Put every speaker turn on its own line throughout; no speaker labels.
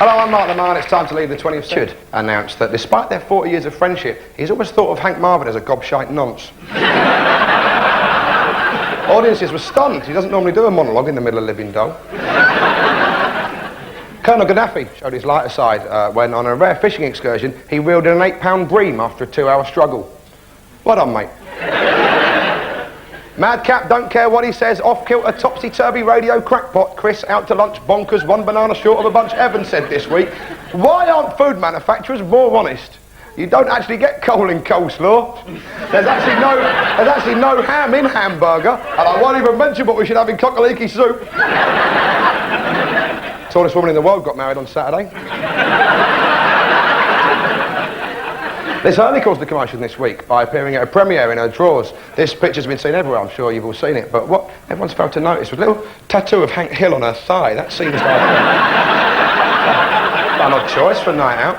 Hello, I'm Mark Lamarr, and it's time to leave the 20th century. Should announce that despite their 40 years of friendship, he's always thought of Hank Marvin as a gobshite nonce. Audiences were stunned. He doesn't normally do a monologue in the middle of Living Doll. Colonel Gaddafi showed his lighter side when, on a rare fishing excursion, he reeled in an 8-pound bream after a 2-hour struggle. Well done, mate. Madcap, don't care what he says, off-kilter, topsy-turvy radio crackpot, Chris out to lunch bonkers, one banana short of a bunch, Evan said this week. Why aren't food manufacturers more honest? You don't actually get coal in coleslaw. There's actually no ham in hamburger, and I won't even mention what we should have in cockaliki soup. Tallest woman in the world got married on Saturday. This only caused the commotion this week by appearing at a premiere in her drawers. This picture's been seen everywhere, I'm sure you've all seen it, but what everyone's failed to notice was a little tattoo of Hank Hill on her thigh. That seems like an odd choice for a night out.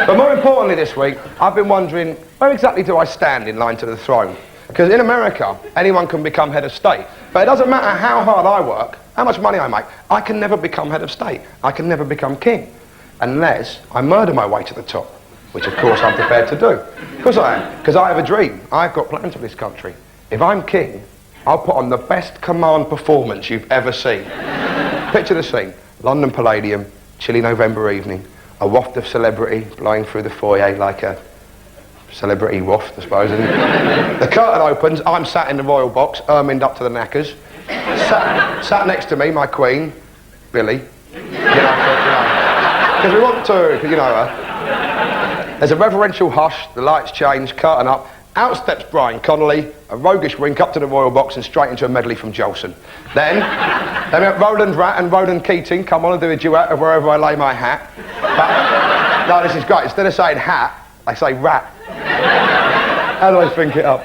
But more importantly this week, I've been wondering, where exactly do I stand in line to the throne? Because in America, anyone can become head of state. But it doesn't matter how hard I work, how much money I make, I can never become head of state. I can never become king. Unless I murder my way to the top. Which, of course, I'm prepared to do. Of course I am, because I have a dream. I've got plans for this country. If I'm king, I'll put on the best command performance you've ever seen. Picture the scene. London Palladium, chilly November evening, a waft of celebrity blowing through the foyer like a celebrity waft, I suppose. And the curtain opens, I'm sat in the royal box, ermined up to the knackers. Sat next to me, my queen, Billy. Because we want to, you know her. There's a reverential hush, the lights change, curtain up. Out steps Brian Connolly, a roguish wink up to the royal box and straight into a medley from Jolson. Then Roland Rat and Roland Keating come on and do a duet of Wherever I Lay My Hat. But, no, this is great. Instead of saying hat, they say rat. How do I think it up?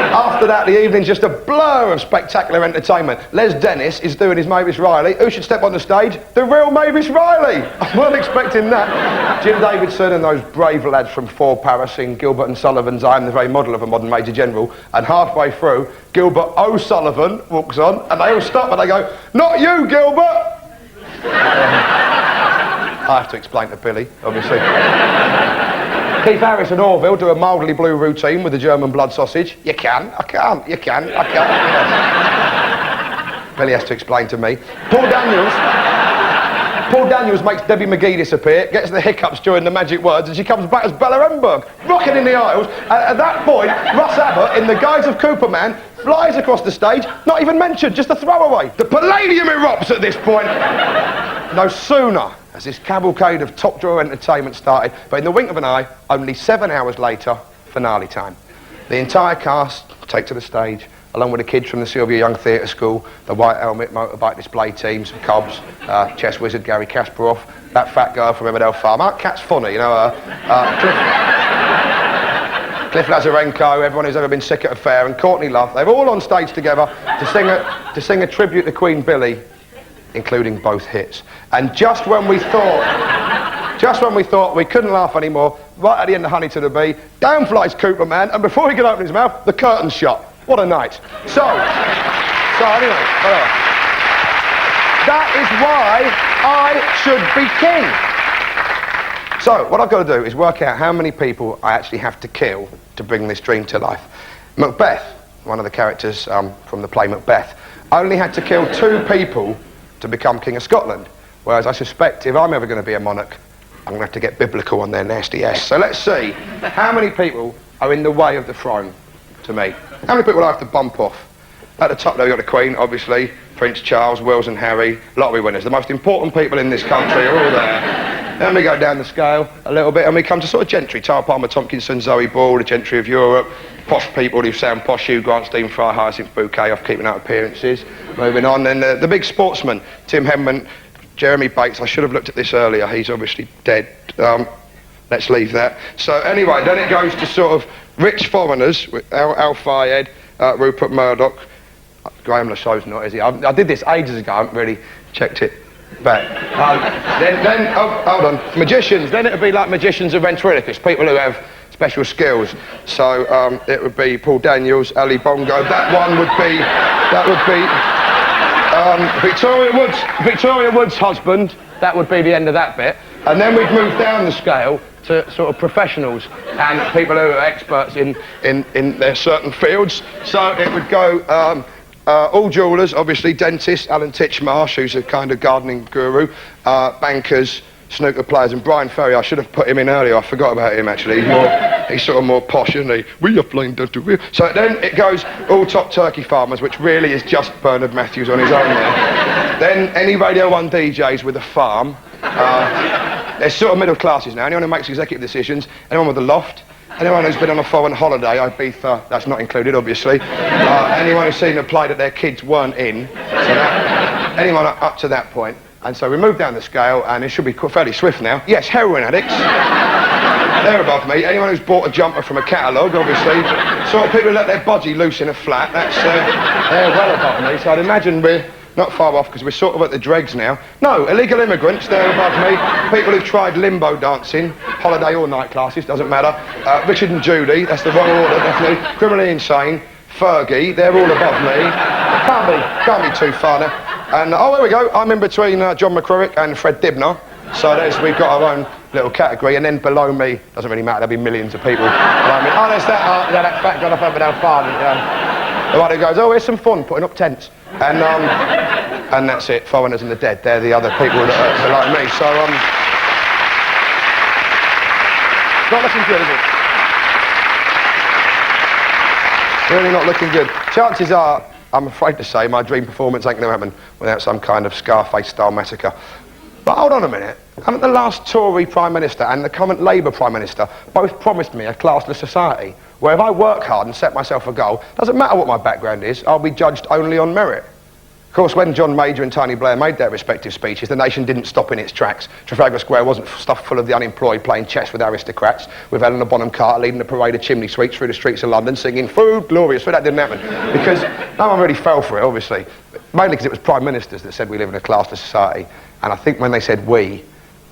After that, the evening's just a blur of spectacular entertainment. Les Dennis is doing his Mavis Riley. Who should step on the stage? The real Mavis Riley! I wasn't expecting that. Jim Davidson and those brave lads from For Paris sing Gilbert and Sullivan's I Am the Very Model of a Modern Major General, and halfway through, Gilbert O'Sullivan walks on, and they all stop and they go, "Not you, Gilbert!" I have to explain to Billy, obviously. Keith Harris and Orville do a mildly blue routine with the German blood sausage. You can, I can't, you can, I can't. Yes. Billy has to explain to me. Paul Daniels makes Debbie McGee disappear, gets the hiccups during the magic words, and she comes back as Bella Emberg, rocking in the aisles. And at that point, Russ Abbott, in the guise of Cooperman, flies across the stage, not even mentioned, just a throwaway. The Palladium erupts at this point. No sooner has this cavalcade of top-drawer entertainment started, but in the wink of an eye, only 7 hours later, finale time. The entire cast take to the stage, along with the kids from the Sylvia Young Theatre School, the White Helmet motorbike display teams, Cobbs, chess wizard Gary Kasparov, that fat girl from Emmerdale Farm. That cat's funny, you know, Cliff Lazarenko, everyone who's ever been sick at a fair, and Courtney Love. They're all on stage together to sing a tribute to Queen Billy, including both hits. And just when we thought we couldn't laugh anymore, right at the end of Honey to the Bee, down flies Cooperman, and before he could open his mouth, the curtain's shut. What a night. So anyway, whatever. That is why I should be king. So, what I've got to do is work out how many people I actually have to kill to bring this dream to life. Macbeth, one of the characters from the play Macbeth, only had to kill 2 people to become King of Scotland. Whereas I suspect if I'm ever going to be a monarch, I'm going to have to get biblical on their nasty ass. So let's see how many people are in the way of the throne to me. How many people do I have to bump off? At the top there we've got the Queen, obviously, Prince Charles, Wills and Harry, lottery winners. The most important people in this country are all there. Then we go down the scale a little bit and we come to sort of gentry. Tara Palmer Tompkinson, Zoe Ball, the gentry of Europe, posh people who sound posh, Hugh Grant, Stephen Fry, Hyacinth Bouquet off Keeping Up Appearances. Moving on, then the big sportsmen, Tim Henman, Jeremy Bates. I should have looked at this earlier, he's obviously dead. Let's leave that. So anyway, then it goes to sort of rich foreigners, with Al Fayed, Rupert Murdoch. Graham Lashaw's not, is he? I did this ages ago, I haven't really checked it back. Then hold on, magicians. Then it would be like magicians and ventriloquists, people who have special skills. So it would be Paul Daniels, Ali Bongo. That would be Victoria Wood's husband, that would be the end of that bit. And then we'd move down the scale to sort of professionals and people who are experts in their certain fields. So it would go all jewellers, obviously, dentists, Alan Titchmarsh, who's a kind of gardening guru, bankers, snooker players, and Brian Ferry. I should have put him in earlier. I forgot about him, actually. He's sort of more posh, isn't he? We are playing dental. So then it goes all top turkey farmers, which really is just Bernard Matthews on his own there. Then any Radio 1 DJs with a farm. There's sort of middle classes now. Anyone who makes executive decisions, anyone with a loft, anyone who's been on a foreign holiday, Ibiza, that's not included, obviously. Anyone who's seen a play that their kids weren't in. So anyone up to that point. And so we move down the scale, and it should be fairly swift now. Yes, heroin addicts. They're above me. Anyone who's bought a jumper from a catalogue, obviously. Sort of people who let their budgie loose in a flat, they're well above me. So I'd imagine we're not far off, because we're sort of at the dregs now. No, illegal immigrants, they're above me. People who've tried limbo dancing, holiday or night classes, doesn't matter. Richard and Judy, that's the wrong order, definitely. Criminally insane. Fergie, they're all above me. Can't be too far now. And, oh, there we go. I'm in between John McCrurick and Fred Dibner. So we've got our own little category. And then below me, doesn't really matter, there'll be millions of people below me. Oh, there's that fat guy up over there farming. The one who goes, oh, here's some fun, putting up tents. And that's it, foreigners and the dead. They're the other people that are below me. So, not looking good, is it? Really not looking good. Chances are, I'm afraid to say, my dream performance ain't going to happen without some kind of Scarface-style massacre. But hold on a minute. Haven't the last Tory Prime Minister and the current Labour Prime Minister both promised me a classless society where if I work hard and set myself a goal, doesn't matter what my background is, I'll be judged only on merit? Of course, when John Major and Tony Blair made their respective speeches, the nation didn't stop in its tracks. Trafalgar Square wasn't stuffed full of the unemployed playing chess with aristocrats, with Helena Bonham Carter leading a parade of chimney sweeps through the streets of London singing food, glorious food. That didn't happen, because no one really fell for it, obviously. Mainly because it was prime ministers that said we live in a classless society. And I think when they said we,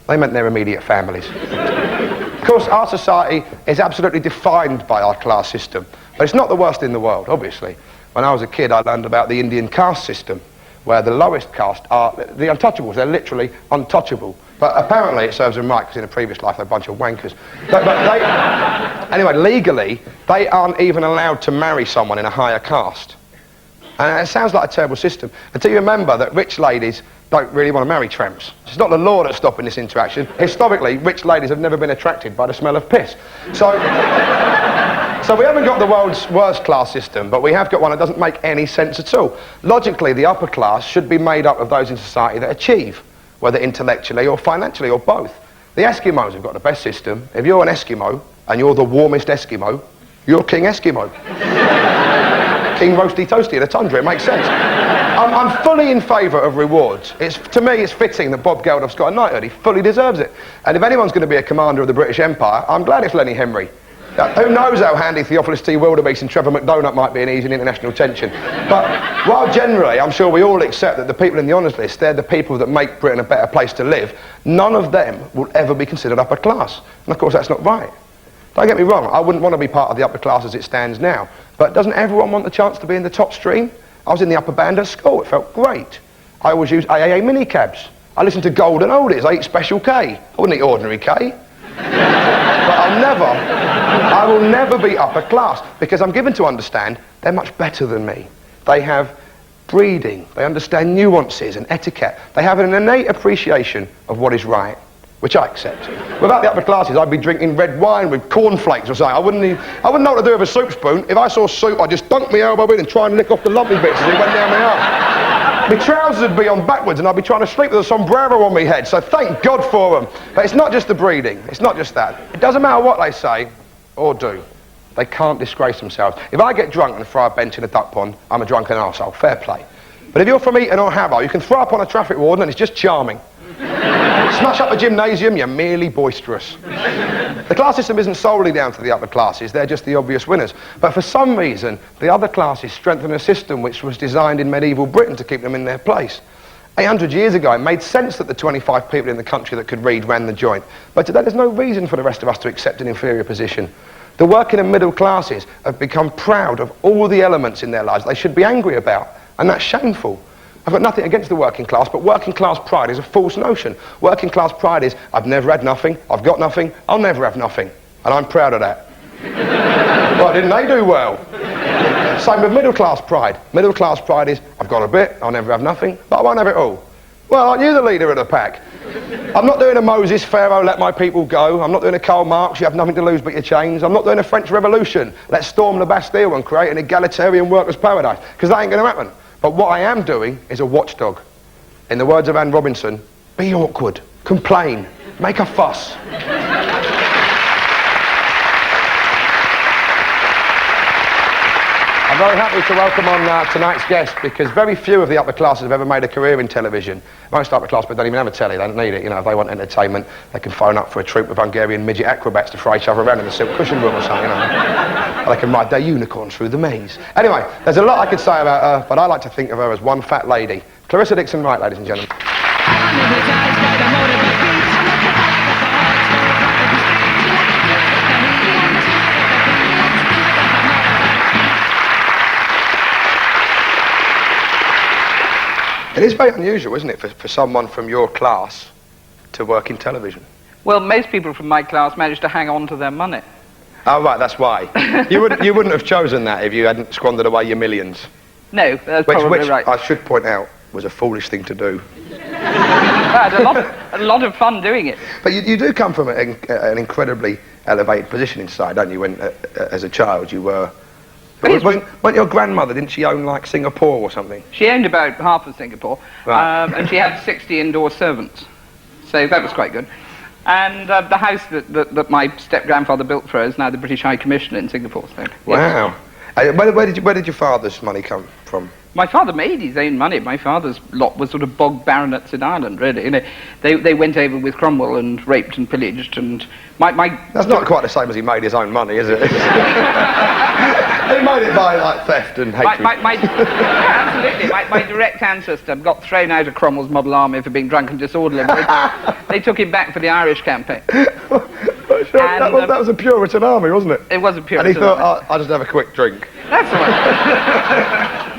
they meant their immediate families. Of course, our society is absolutely defined by our class system. But it's not the worst in the world, obviously. When I was a kid, I learned about the Indian caste system, where the lowest caste are the untouchables. They're literally untouchable. But apparently it serves them right, because in a previous life they're a bunch of wankers. Anyway, legally, they aren't even allowed to marry someone in a higher caste. And it sounds like a terrible system, until you remember that rich ladies don't really want to marry tramps. It's not the law that's stopping this interaction. Historically, rich ladies have never been attracted by the smell of piss. So we haven't got the world's worst class system, but we have got one that doesn't make any sense at all. Logically, the upper class should be made up of those in society that achieve, whether intellectually or financially or both. The Eskimos have got the best system. If you're an Eskimo, and you're the warmest Eskimo, you're King Eskimo. King Roasty Toasty in a tundra, it makes sense. I'm fully in favour of rewards. To me, it's fitting that Bob Geldof's got a knighthood. He fully deserves it. And if anyone's going to be a commander of the British Empire, I'm glad it's Lenny Henry. Who knows how handy Theophilus T. Wildebeest and Trevor McDonagh might be in easing international tension. But while generally I'm sure we all accept that the people in the honours list, they're the people that make Britain a better place to live, none of them will ever be considered upper class. And of course that's not right. Don't get me wrong, I wouldn't want to be part of the upper class as it stands now. But doesn't everyone want the chance to be in the top stream? I was in the upper band at school, it felt great. I always used AAA minicabs. I listened to Golden Oldies, I eat Special K. I wouldn't eat ordinary K. But I will never be upper class, because I'm given to understand they're much better than me. They have breeding, they understand nuances and etiquette. They have an innate appreciation of what is right, which I accept. Without the upper classes, I'd be drinking red wine with cornflakes or something. I wouldn't know what to do with a soup spoon. If I saw soup, I'd just dunk my elbow in and try and lick off the lumpy bits as it went down my arm. My trousers would be on backwards and I'd be trying to sleep with a sombrero on my head, so thank God for them. But it's not just the breeding, it's not just that. It doesn't matter what they say or do. They can't disgrace themselves. If I get drunk and throw a bench in a duck pond, I'm a drunken arsehole, fair play. But if you're from Eton or Harrow, you can throw up on a traffic warden and it's just charming. Smash up a gymnasium, you're merely boisterous. The class system isn't solely down to the upper classes, they're just the obvious winners. But for some reason, the other classes strengthen a system which was designed in medieval Britain to keep them in their place. 800 years ago, it made sense that the 25 people in the country that could read ran the joint. But today, there's no reason for the rest of us to accept an inferior position. The working and middle classes have become proud of all the elements in their lives they should be angry about, and that's shameful. I've got nothing against the working class, but working class pride is a false notion. Working class pride is, I've never had nothing, I've got nothing, I'll never have nothing. And I'm proud of that. Well, didn't they do well? Same with middle class pride. Middle class pride is, I've got a bit, I'll never have nothing, but I won't have it all. Well, aren't you the leader of the pack? I'm not doing a Moses, Pharaoh, let my people go. I'm not doing a Karl Marx, you have nothing to lose but your chains. I'm not doing a French Revolution, let's storm the Bastille and create an egalitarian workers' paradise, because that ain't going to happen. But what I am doing is a watchdog. In the words of Anne Robinson, be awkward, complain, make a fuss. I'm very happy to welcome on tonight's guest, because very few of the upper classes have ever made a career in television. Most upper class people don't even have a telly, they don't need it. You know, if they want entertainment, they can phone up for a troupe of Hungarian midget acrobats to fry each other around in the silk cushion room or something, you know. Or they can ride their unicorns through the maze. Anyway, there's a lot I could say about her, but I like to think of her as one fat lady. Clarissa Dickson-Wright, ladies and gentlemen. It is very unusual, isn't it, for someone from your class to work in television?
Well, most people from my class managed to hang on to their money.
Oh, right, that's why. You wouldn't have chosen that if you hadn't squandered away your millions.
No, that's probably right.
I should point out, was a foolish thing to do.
I had a lot of fun doing it.
But you do come from an incredibly elevated position inside, don't you? When, as a child, you were... Wasn't your grandmother, didn't she own, like, Singapore or something?
She owned about half of Singapore,
right.
And she had 60 indoor servants, so that was quite good. And the house that my step-grandfather built for her is now the British High Commission in Singapore. So,
wow. Yes. Where did your father's money come from?
My father made his own money. My father's lot was sort of bog baronets in Ireland, really. You know, they went over with Cromwell and raped and pillaged, and my
That's not quite the same as he made his own money, is it? He made it by, like, theft and hatred.
Absolutely. My direct ancestor got thrown out of Cromwell's model army for being drunk and disorderly. They took him back for the Irish campaign.
That was a Puritan army, wasn't it?
It was a Puritan
army. And he thought,
army.
I'll just have a quick drink.
That's right.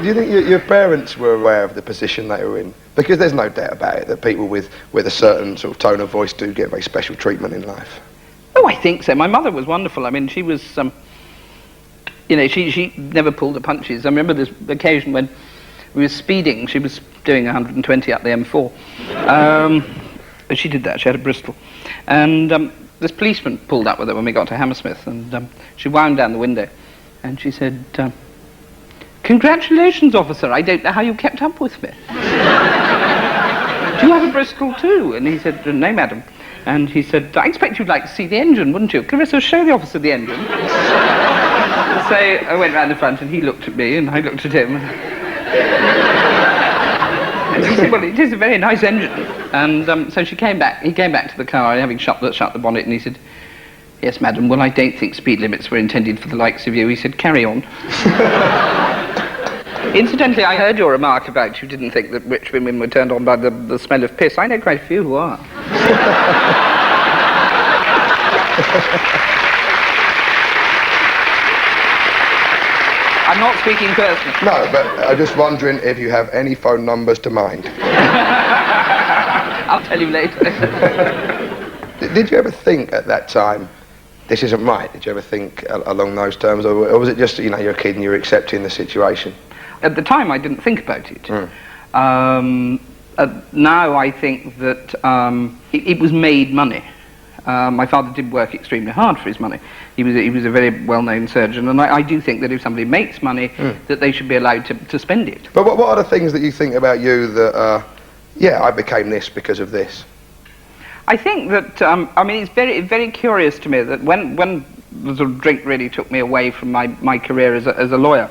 Do you think your parents were aware of the position they were in? Because there's no doubt about it that people with a certain sort of tone of voice do get very special treatment in life.
Oh, I think so. My mother was wonderful. I mean, she was... you know, she never pulled the punches. I remember this occasion when we were speeding. She was doing 120 up the M4. She did that. She had a Bristol. And this policeman pulled up with her when we got to Hammersmith. And she wound down the window. And she said, "Congratulations, officer. I don't know how you kept up with me." "Do you have a Bristol too?" And he said, "No, madam." And he said, "I expect you'd like to see the engine, wouldn't you? Clarissa, show the officer the engine." So I went round the front and he looked at me and I looked at him. And he said, "Well, it is a very nice engine." And so he came back to the car, having shut the bonnet, and he said, "Yes, madam, well, I don't think speed limits were intended for the likes of you." He said, "Carry on." Incidentally, I heard your remark about you didn't think that rich women were turned on by the smell of piss. I know quite a few who are. I'm not speaking personally.
No, but I'm just wondering if you have any phone numbers to mind.
I'll tell you later.
Did you ever think at that time, this isn't right? Did you ever think along those terms? Or was it just, you know, you're a kid and you're accepting the situation?
At the time, I didn't think about it. Now I think that it was made money. My father did work extremely hard for his money. He was a very well-known surgeon, and I do think that if somebody makes money, that they should be allowed to spend it.
But what are the things that you think about you that, yeah, I became this because of this?
I think that, I mean, it's very, very curious to me that when the sort of drink really took me away from my career as a lawyer,